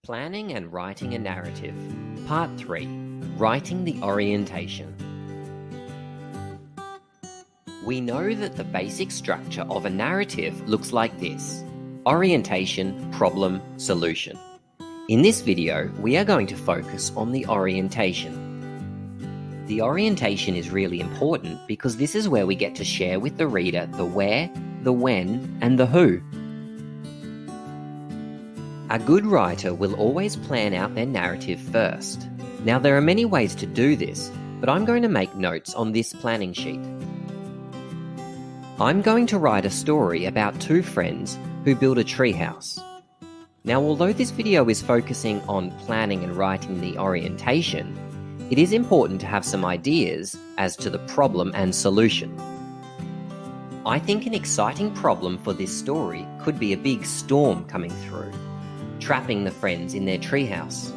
Planning and Writing a Narrative, Part 3, Writing the Orientation. We know that the basic structure of a narrative looks like this: orientation, problem, solution. In this video, we are going to focus on the orientation. The orientation is really important because this is where we get to share with the reader the where, the when, and the who. A good writer will always plan out their narrative first. Now, there are many ways to do this, but I'm going to make notes on this planning sheet. I'm going to write a story about two friends who build a treehouse. Now, although this video is focusing on planning and writing the orientation, it is important to have some ideas as to the problem and solution. I think an exciting problem for this story could be a big storm coming through, trapping the friends in their treehouse.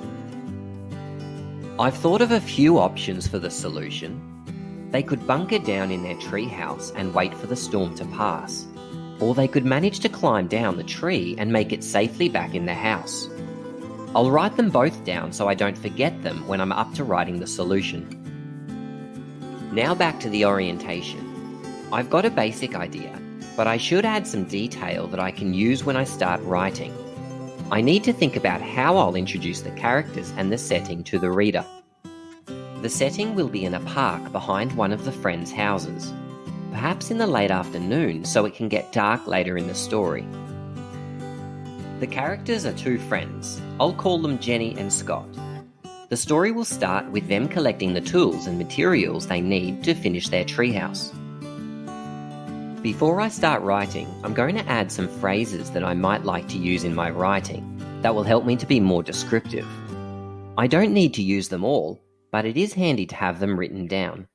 I've thought of a few options for the solution. They could bunker down in their treehouse and wait for the storm to pass, or they could manage to climb down the tree and make it safely back in their house. I'll write them both down so I don't forget them when I'm up to writing the solution. Now back to the orientation. I've got a basic idea, but I should add some detail that I can use when I start writing. I need to think about how I'll introduce the characters and the setting to the reader. The setting will be in a park behind one of the friends' houses, perhaps in the late afternoon so it can get dark later in the story. The characters are two friends. I'll call them Jenny and Scott. The story will start with them collecting the tools and materials they need to finish their treehouse. Before I start writing, I'm going to add some phrases that I might like to use in my writing that will help me to be more descriptive. I don't need to use them all, but it is handy to have them written down.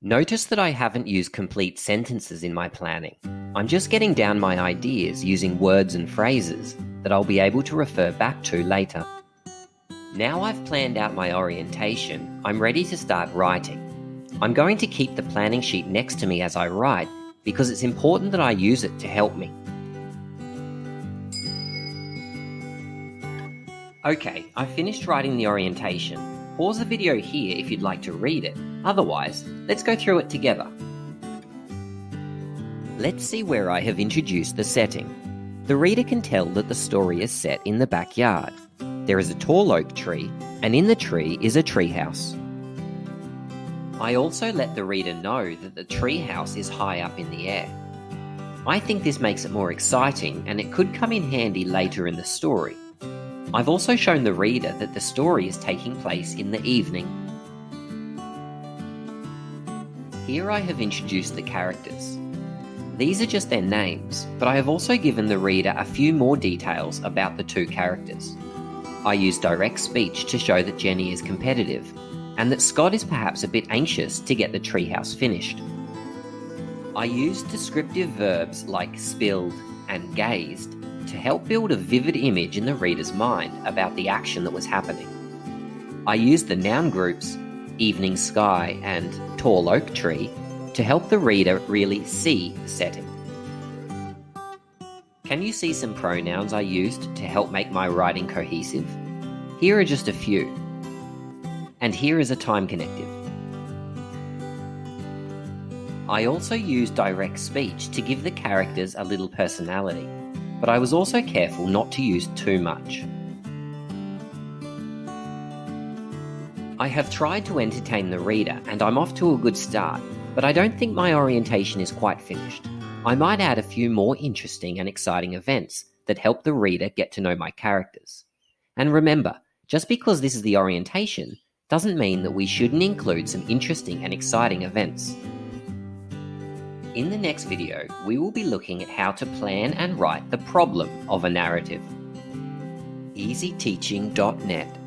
Notice that I haven't used complete sentences in my planning. I'm just getting down my ideas using words and phrases that I'll be able to refer back to later. Now I've planned out my orientation, I'm ready to start writing. I'm going to keep the planning sheet next to me as I write because it's important that I use it to help me. Okay, I've finished writing the orientation. Pause the video here if you'd like to read it. Otherwise, let's go through it together. Let's see where I have introduced the setting. The reader can tell that the story is set in the backyard. There is a tall oak tree, and in the tree is a treehouse. I also let the reader know that the treehouse is high up in the air. I think this makes it more exciting, and it could come in handy later in the story. I've also shown the reader that the story is taking place in the evening. Here I have introduced the characters. These are just their names, but I have also given the reader a few more details about the two characters. I use direct speech to show that Jenny is competitive, and that Scott is perhaps a bit anxious to get the treehouse finished. I used descriptive verbs like spilled and gazed to help build a vivid image in the reader's mind about the action that was happening. I used the noun groups evening sky and tall oak tree to help the reader really see the setting. Can you see some pronouns I used to help make my writing cohesive? Here are just a few. And here is a time connective. I also used direct speech to give the characters a little personality, but I was also careful not to use too much. I have tried to entertain the reader and I'm off to a good start, but I don't think my orientation is quite finished. I might add a few more interesting and exciting events that help the reader get to know my characters. And remember, just because this is the orientation doesn't mean that we shouldn't include some interesting and exciting events. In the next video, we will be looking at how to plan and write the problem of a narrative. EasyTeaching.net